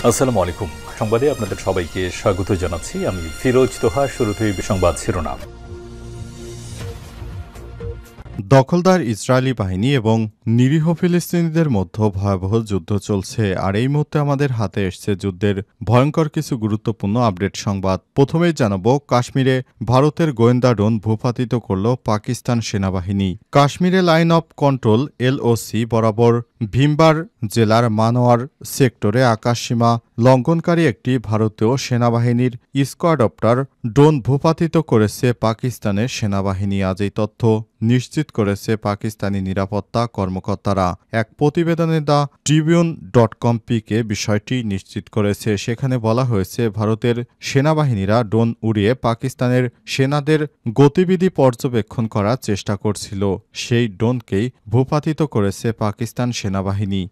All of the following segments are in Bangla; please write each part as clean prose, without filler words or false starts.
আসসালামু আলাইকুম। সংবাদে আপনাদের সবাইকে স্বাগত জানাচ্ছি। আমি ফিরোজ তোহা। শুরুতেই সংবাদ শিরোনাম। দখলদার ইসরায়েলি বাহিনী এবং নিরীহ ফিলিস্তিনিদের মধ্যে ভয়াবহ যুদ্ধ চলছে, আর এই মুহূর্তে আমাদের হাতে এসছে যুদ্ধের ভয়ঙ্কর কিছু গুরুত্বপূর্ণ আপডেট সংবাদ। প্রথমেই জানাবো, কাশ্মীরে ভারতের গোয়েন্দা ড্রোন ভূপাতিত করল পাকিস্তান সেনাবাহিনী। কাশ্মীরে লাইন অফ কন্ট্রোল LOC বরাবর ভীমবার জেলার মানোয়ার সেক্টরে আকাশসীমা লঙ্ঘনকারী একটি ভারতীয় সেনাবাহিনীর স্কোয়াডপ্টার ড্রোন ভূপাতিত করেছে পাকিস্তানের সেনাবাহিনী। আজ এই তথ্য নিশ্চিত করেছে পাকিস্তানি নিরাপত্তা কর্মকর্তারা। এক প্রতিবেদনে দ্য ট্রিবিউন.com পিকে বিষয়টি নিশ্চিত করেছে। সেখানে বলা হয়েছে, ভারতের সেনাবাহিনীরা ড্রোন উড়িয়ে পাকিস্তানের সেনাদের গতিবিধি পর্যবেক্ষণ করার চেষ্টা করছিল। সেই ড্রোনকেই ভূপাতিত করেছে পাকিস্তান সেনাবাহিনী।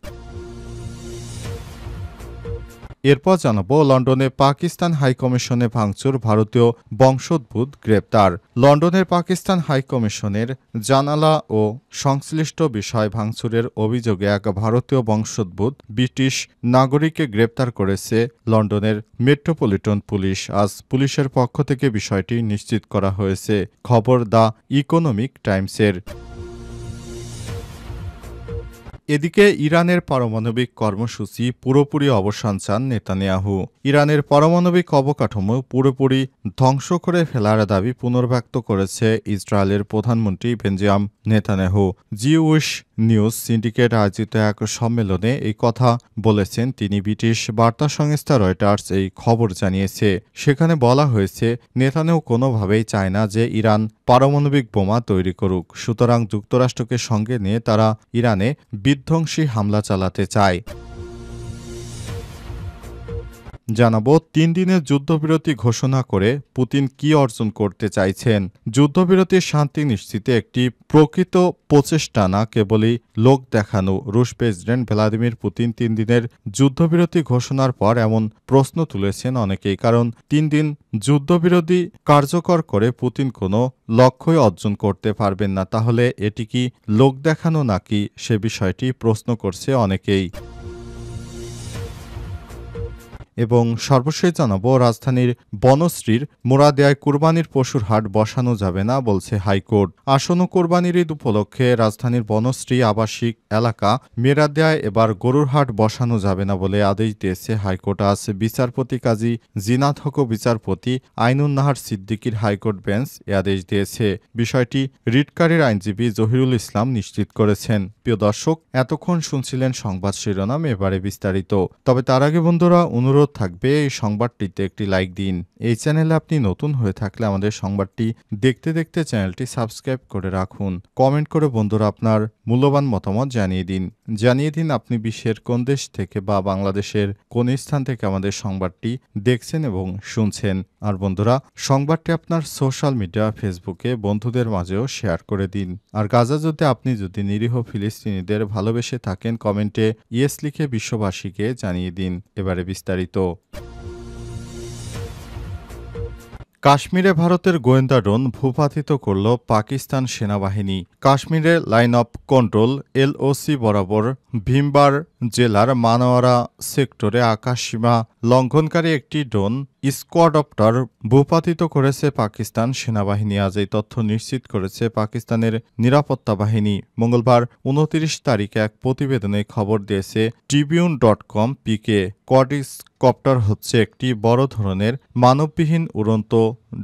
এরপর জানাবো, লন্ডনে পাকিস্তান হাইকমিশনে ভাঙচুর, ভারতীয় বংশোদ্ভূত গ্রেপ্তার। লন্ডনের পাকিস্তান হাইকমিশনের জানালা ও সংশ্লিষ্ট বিষয় ভাঙচুরের অভিযোগে এক ভারতীয় বংশোদ্ভূত ব্রিটিশ নাগরিককে গ্রেপ্তার করেছে লন্ডনের মেট্রোপলিটন পুলিশ। আজ পুলিশের পক্ষ থেকে বিষয়টি নিশ্চিত করা হয়েছে। খবর দ্য ইকোনমিক টাইমসের। এদিকে ইরানের পারমাণবিক কর্মসূচি পুরোপুরি অবসান চান নেতানিয়াহু। ইরানের পারমাণবিক অবকাঠামো পুরোপুরি ধ্বংস করে ফেলার দাবি পুনর্ব্যক্ত করেছে ইসরায়েলের প্রধানমন্ত্রী Benjamin Netanyahu. Jewish news syndicate আয়োজিত এক সম্মেলনে এই কথা বলেছেন তিনি। ব্রিটিশ বার্তা সংস্থা রয়টার্স এই খবর জানিয়েছে। সেখানে বলা হয়েছে, নেতানিয়াহু কোনোভাবেই চায় না যে ইরান পারমাণবিক বোমা তৈরি করুক। সুতরাং যুক্তরাষ্ট্রকে সঙ্গে নিয়ে তারা ইরানে বিধ্বংসী হামলা চালাতে চায়। জানাবো, 3 দিনের যুদ্ধবিরতি ঘোষণা করে পুতিন কি অর্জন করতে চাইছেন। যুদ্ধবিরতির শান্তি নিশ্চিতে একটি প্রকৃত প্রচেষ্টা না কেবলই লোক দেখানো। রুশ প্রেসিডেন্ট ভ্লাদিমির পুতিন 3 দিনের যুদ্ধবিরতি ঘোষণার পর এমন প্রশ্ন তুলেছেন অনেকেই। কারণ 3 দিন যুদ্ধবিরতি কার্যকর করে পুতিন কোনো লক্ষ্যই অর্জন করতে পারবেন না। তাহলে এটি কি লোক দেখানো নাকি, সে বিষয়টি প্রশ্ন করছে অনেকেই। এবং সর্বশেষ জানাবো, রাজধানীর বনশ্রীর মুরাদিয়ায় কুরবানির পশুর হাট বসানো যাবে না বলছে হাইকোর্ট। আসন্ন কুরবানির ঈদ উপলক্ষে রাজধানীর বনশ্রী আবাসিক এলাকা মুরাদিয়ায় এবার গরুর হাট বসানো যাবে না বলে আদেশ দিয়েছে হাইকোর্ট। আজ বিচারপতি কাজী জিনাত হক বিচারপতি আইনুন নাহার সিদ্দিকীর হাইকোর্ট বেঞ্চ এ আদেশ দিয়েছে। বিষয়টি রিটকারীর আইনজীবী জহিরুল ইসলাম নিশ্চিত করেছেন। প্রিয় দর্শক, এতক্ষণ শুনছিলেন সংবাদ শিরোনাম, এবারে বিস্তারিত। তবে তার আগে বন্ধুরা, অনুরোধ থাকবে এই সংবাদটিতে একটি লাইক দিন। এই চ্যানেলে আপনি নতুন হয়ে থাকলে আমাদের সংবাদটি দেখতে দেখতে চ্যানেলটি সাবস্ক্রাইব করে রাখুন। কমেন্ট করে বন্ধুরা আপনার মূল্যবান মতামত জানিয়ে দিন আপনি বিশ্বের কোন দেশ থেকে বা বাংলাদেশের কোন স্থান থেকে আমাদের সংবাদটি দেখছেন এবং শুনছেন। আর বন্ধুরা, সংবাদটি আপনার সোশ্যাল মিডিয়া ফেসবুকে বন্ধুদের মাঝেও শেয়ার করে দিন। আর গাজা যুদ্ধে আপনি যদি নিরীহ ফিলিস্তিনিদের ভালোবেসে থাকেন, কমেন্টে ইয়েস লিখে বিশ্ববাসীকে জানিয়ে দিন। এবারে বিস্তারিত। কাশ্মীরে ভারতের গোয়েন্দা ড্রোন ভূপাতিত করল পাকিস্তান সেনাবাহিনী। কাশ্মীরে লাইন অফ কন্ট্রোল LOC বরাবর ভীমবার জেলার মানোয়ারা সেক্টরে আকাশসীমা লঙ্ঘনকারী একটি ড্রোন স্কোয়াডপ্টার ভূপাতিত করেছে পাকিস্তান সেনাবাহিনী। আজ এই তথ্য নিশ্চিত করেছে পাকিস্তানের নিরাপত্তা বাহিনী। মঙ্গলবার 29 তারিখে এক প্রতিবেদনে খবর দিয়েছে ট্রিবিউন.com পিকে। কোয়াড্রিকপ্টার হচ্ছে একটি বড় ধরনের মানববিহীন উড়ন্ত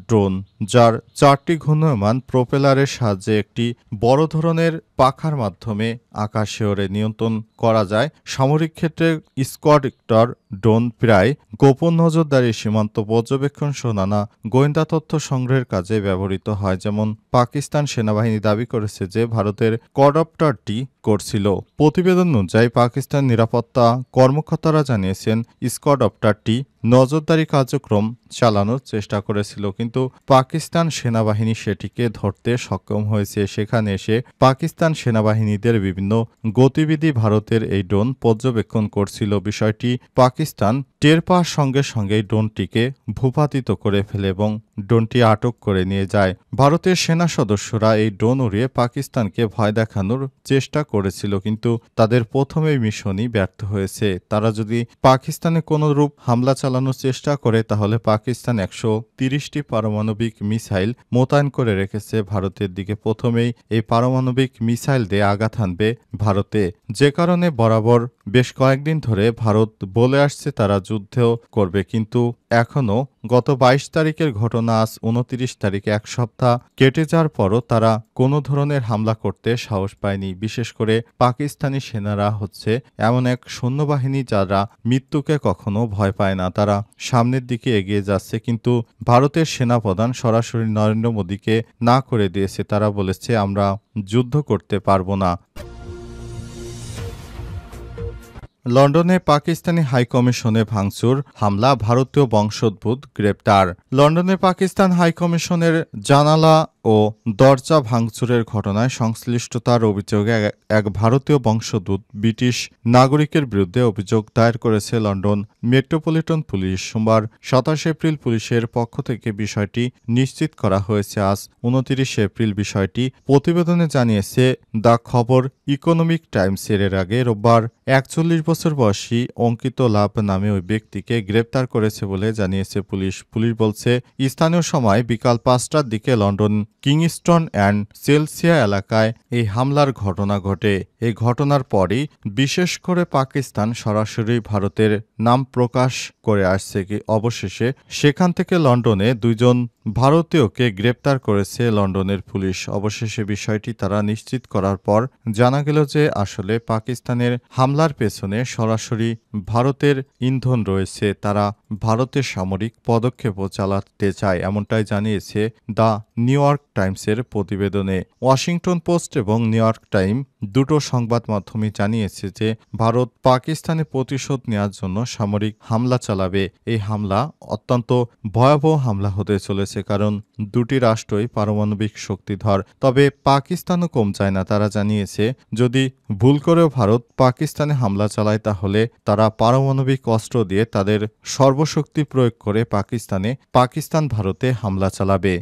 ড্রোন, যার 4টি ঘূর্ণয়মান প্রোপেলারের সাহায্যে একটি বড় ধরনের পাখার মাধ্যমে আকাশে ওড়ে নিয়ন্ত্রণ করা যায়। সামরিক ক্ষেত্রে স্কোয়াডপ্টার ড্রোন প্রায় গোপন নজরদারি, সীমান্ত পর্যবেক্ষণ সহ নানা গোয়েন্দা তথ্য সংগ্রহের কাজে ব্যবহৃত হয়। যেমন পাকিস্তান সেনাবাহিনী দাবি করেছে যে ভারতের কোয়াডপ্টারটি করছিল। প্রতিবেদন অনুযায়ী পাকিস্তান নিরাপত্তা কর্মকর্তারা জানিয়েছেন, স্কোয়াডপ্টারটি নজরদারি কার্যক্রম চালানোর চেষ্টা করেছিল, কিন্তু পাকিস্তান সেনাবাহিনী সেটিকে ধরতে সক্ষম হয়েছে। সেখানে এসে পাকিস্তান সেনাবাহিনীদের বিভিন্ন গতিবিধি ভারতের এই ড্রোন পর্যবেক্ষণ করছিল। বিষয়টি পাকিস্তান টের পাওয়ার সঙ্গে সঙ্গেই ড্রোনটিকে ভূপাতিত করে ফেলে এবং ড্রোনটি আটক করে নিয়ে যায়। ভারতের সেনা সদস্যরা এই ড্রোন উড়িয়ে পাকিস্তানকে ভয় দেখানোর চেষ্টা করেছিল, কিন্তু তাদের প্রথমেই মিশনই ব্যর্থ হয়েছে। তারা যদি পাকিস্তানে কোনো রূপ হামলা চালানোর চেষ্টা করে তাহলে পাকিস্তান 130টি পারমাণবিক মিসাইল মোতায়েন করে রেখেছে ভারতের দিকে। প্রথমেই এই পারমাণবিক মিসাইল দিয়ে আঘাত হানবে ভারতে, যে কারণে বরাবর বেশ কয়েকদিন ধরে ভারত বলে আসছে তারা যুদ্ধও করবে, কিন্তু এখনও গত 22 তারিখের ঘটনা, আজ 29 তারিখে এক সপ্তাহ কেটে যাওয়ার পরও তারা কোনো ধরনের হামলা করতে সাহস পায়নি। বিশেষ করে পাকিস্তানি সেনারা হচ্ছে এমন এক সৈন্যবাহিনী যারা মৃত্যুকে কখনো ভয় পায় না। তারা সামনের দিকে এগিয়ে যাচ্ছে, কিন্তু ভারতের সেনাপ্রধান সরাসরি নরেন্দ্র মোদীকে না করে দিয়েছে। তারা বলেছে আমরা যুদ্ধ করতে পারবো না। লন্ডনে পাকিস্তানি হাইকমিশনে ভাঙচুর, হামলা, ভারতীয় বংশোদ্ভূত গ্রেপ্তার। লন্ডনে পাকিস্তান হাইকমিশনের জানালা ও দরজা ভাঙচুরের ঘটনায় সংশ্লিষ্টতার অভিযোগে এক ভারতীয় বংশোদ্ভূত ব্রিটিশ নাগরিকের বিরুদ্ধে অভিযোগ দায়ের করেছে লন্ডন মেট্রোপলিটন পুলিশ। সোমবার 27 এপ্রিল পুলিশের পক্ষ থেকে বিষয়টি নিশ্চিত করা হয়েছে। আজ 29 এপ্রিল বিষয়টি প্রতিবেদনে জানিয়েছে দ্য খবর ইকোনমিক টাইমসের। এর আগে রোববার 41 বছর বয়সী অঙ্কিত লাভ নামে ওই ব্যক্তিকে গ্রেপ্তার করেছে বলে জানিয়েছে পুলিশ। পুলিশ বলছে স্থানীয় সময় বিকাল 5টার দিকে লন্ডন কিংস্টন অ্যান্ড চেলসিয়া এলাকায় এই হামলার ঘটনা ঘটে। এই ঘটনার পরই বিশেষ করে পাকিস্তান সরাসরি ভারতের নাম প্রকাশ করে আসছে। অবশেষে সেখান থেকে লন্ডনে 2 জন ভারতীয়কে গ্রেপ্তার করেছে লন্ডনের পুলিশ। অবশেষে বিষয়টি তারা নিশ্চিত করার পর জানা গেল যে আসলে পাকিস্তানের হামলার পেছনে সরাসরি ভারতের ইন্ধন রয়েছে। তারা ভারতের সামরিক পদক্ষেপও চালাতে চায়, এমনটাই জানিয়েছে দ্য নিউ ইয়র্ক টাইমসের প্রতিবেদনে। ওয়াশিংটন পোস্ট এবং নিউ ইয়র্ক টাইম দুটো সংবাদ মাধ্যমে জানিয়েছে যে ভারত পাকিস্তানে প্রতিশোধ নেওয়ার জন্য সামরিক হামলা চালাবে। এই হামলা অত্যন্ত ভয়াবহ হামলা হতে চলেছে, কারণ দুটি রাষ্ট্রই পারমাণবিক শক্তিধর। তবে পাকিস্তানও কম চায় না। তারা জানিয়েছে যদি ভুল করেও ভারত পাকিস্তানে হামলা চালায় তাহলে তারা পারমাণবিক অস্ত্র দিয়ে তাদের সর্বশক্তি প্রয়োগ করে পাকিস্তান ভারতে হামলা চালাবে।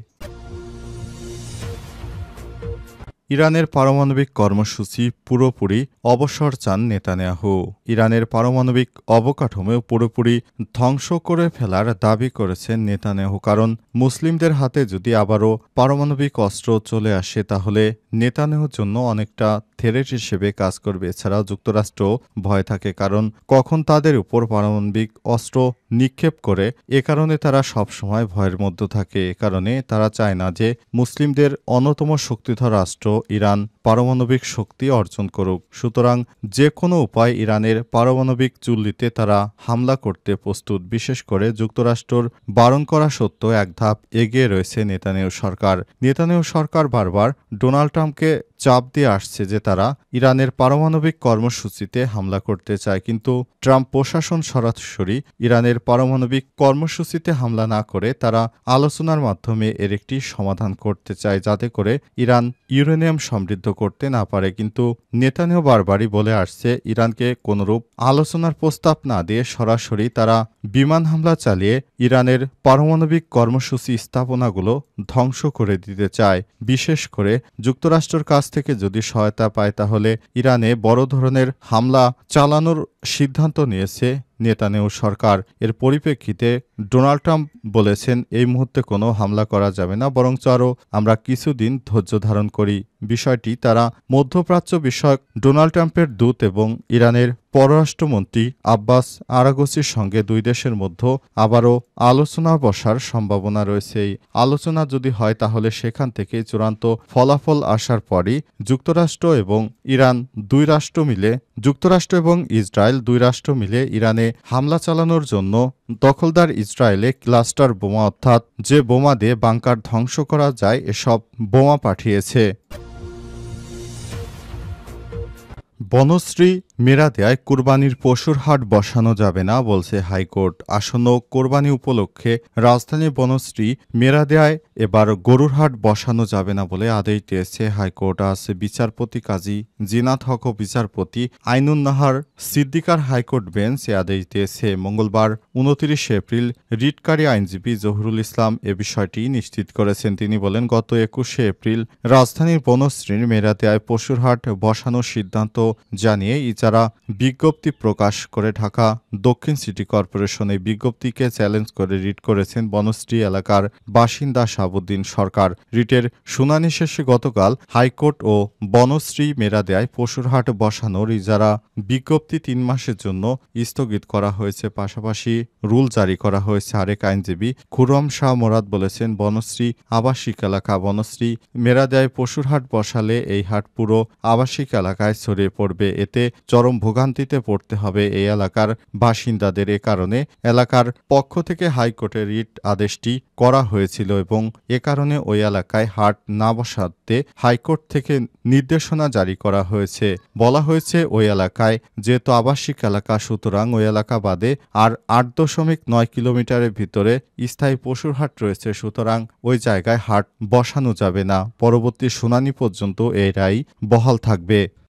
ইরানের পারমাণবিক কর্মসূচি পুরোপুরি অবসর চান নেতানিয়াহু। ইরানের পারমাণবিক অবকাঠামো পুরোপুরি ধ্বংস করে ফেলার দাবি করেছেন নেতানিয়াহু, কারণ মুসলিমদের হাতে যদি আবারও পারমাণবিক অস্ত্র চলে আসে তাহলে নেতানিয়াহুর জন্য অনেকটা থ্রেট হিসেবে কাজ করবে। এছাড়াও যুক্তরাষ্ট্র ভয় থাকে, কারণ কখন তাদের উপর পারমাণবিক অস্ত্র নিক্ষেপ করে। এ কারণে তারা সবসময় ভয়ের মধ্যে থাকে। এ কারণে তারা চায় না যে মুসলিমদের অন্যতম শক্তিধর রাষ্ট্র ইরান পারমাণবিক শক্তি অর্জন করুক। সুতরাং যে কোনো উপায় ইরানের পারমাণবিক চুল্লিতে তারা হামলা করতে প্রস্তুত। বিশেষ করে যুক্তরাষ্ট্রর বারণ করা সত্ত্বেও এক ধাপ এগিয়ে রয়েছে নেতানিয়াহু সরকার। নেতানিয়াহু সরকার বারবার ডোনাল্ড ট্রাম্পকে চাপ দিয়ে আসছে যে তারা ইরানের পারমাণবিক কর্মসূচিতে হামলা করতে চায়, কিন্তু ট্রাম্প প্রশাসন সরাসরি ইরানের পারমাণবিক কর্মসূচিতে হামলা না করে তারা আলোচনার মাধ্যমে এর একটি সমাধান করতে চায়, যাতে করে ইরান ইউরেনিয়াম সমৃদ্ধ করতে না পারে। কিন্তু নেতানিয়াহু বারবারই বলে আসছে ইরানকে কোনরূপ আলোচনার প্রস্তাব না দিয়ে সরাসরি তারা বিমান হামলা চালিয়ে ইরানের পারমাণবিক কর্মসূচি স্থাপনাগুলো ধ্বংস করে দিতে চায়। বিশেষ করে যুক্তরাষ্ট্রের কাছ থেকে যদি সহায়তা পায় তাহলে ইরানে বড় ধরনের হামলা চালানোর সিদ্ধান্ত নিয়েছে নেতানিয়াহু সরকার। এর পরিপ্রেক্ষিতে ডোনাল্ড ট্রাম্প বলেছেন এই মুহূর্তে কোনো হামলা করা যাবে না, বরঞ্চ আরও আমরা কিছুদিন ধৈর্য ধারণ করি। বিষয়টি তারা মধ্যপ্রাচ্য বিষয়ক ডোনাল্ড ট্রাম্পের দূত এবং ইরানের পররাষ্ট্রমন্ত্রী আব্বাস আরাগচির সঙ্গে দুই দেশের মধ্যে আবারও আলোচনা বসার সম্ভাবনা রয়েছে। এই আলোচনা যদি হয় তাহলে সেখান থেকে চূড়ান্ত ফলাফল আসার পরই যুক্তরাষ্ট্র এবং ইসরায়েল দুই রাষ্ট্র মিলে ইরানে হামলা চালানোর জন্য দখলদার ইসরায়েলে ক্লাস্টার বোমা, অর্থাৎ যে বোমা দিয়ে বাংকার ধ্বংস করা যায়, এসব বোমা পাঠিয়েছে। বনশ্রী মেরাদিয়ায় কুরবানির পশুর হাট বসানো যাবে না বলছে হাইকোর্ট। আসন্ন কোরবানি উপলক্ষে রাজধানীর বনশ্রী মেরাদিয়ায় এবার গরুর হাট বসানো যাবে না বলে আদেশ দিয়েছে হাইকোর্ট। আজ বিচারপতি কাজী জিনাত হক ও বিচারপতি আইনুন নাহার সিদ্দিকার হাইকোর্ট বেঞ্চ এ আদেশ দিয়েছে। মঙ্গলবার ২৯ এপ্রিল রিটকারী আইনজীবী জহুরুল ইসলাম এ বিষয়টি নিশ্চিত করেছেন। তিনি বলেন, গত ২১ এপ্রিল রাজধানীর বনশ্রীর মেরাদিয়ায় পশুর হাট বসানোর সিদ্ধান্ত জানিয়ে ইজারা বিজ্ঞপ্তি প্রকাশ করে ঢাকা দক্ষিণ সিটি কর্পোরেশন। এই বিজ্ঞপ্তিকে চ্যালেঞ্জ করে রিট করেছেন বনশ্রী এলাকার বাসিন্দা শাহাবুদ্দিন সরকার। রিটের শুনানি শেষে গতকাল হাইকোর্ট ও বনশ্রী মেরাদিয়ায় পশুর হাট বসানোর ইজারা বিজ্ঞপ্তি ৩ মাসের জন্য স্থগিত করা হয়েছে। পাশাপাশি রুল জারি করা হয়েছে। আরেক আইনজীবী খুরম শাহ মোরাদ বলেছেন, বনশ্রী আবাসিক এলাকা। বনশ্রী মেরাদিয়ায় পশুর হাট বসালে এই হাট পুরো আবাসিক এলাকায় ছড়িয়ে পড়বে। এতে চরম ভোগান্তিতে পড়তে হবে এই এলাকার বাসিন্দাদের। এ কারণে এলাকার পক্ষ থেকে হাইকোর্টে রিট আদেশটি করা হয়েছিল এবং এ কারণে ওই এলাকায় হাট না বসাতে হাইকোর্ট থেকে নির্দেশনা জারি করা হয়েছে। বলা হয়েছে ওই এলাকায় যেহেতু আবাসিক এলাকা, সুতরাং ওই এলাকা বাদে আর ৮.৯ কিলোমিটারের ভিতরে স্থায়ী পশুর হাট রয়েছে। সুতরাং ওই জায়গায় হাট বসানো যাবে না। পরবর্তী শুনানি পর্যন্ত এই রায় বহাল থাকবে।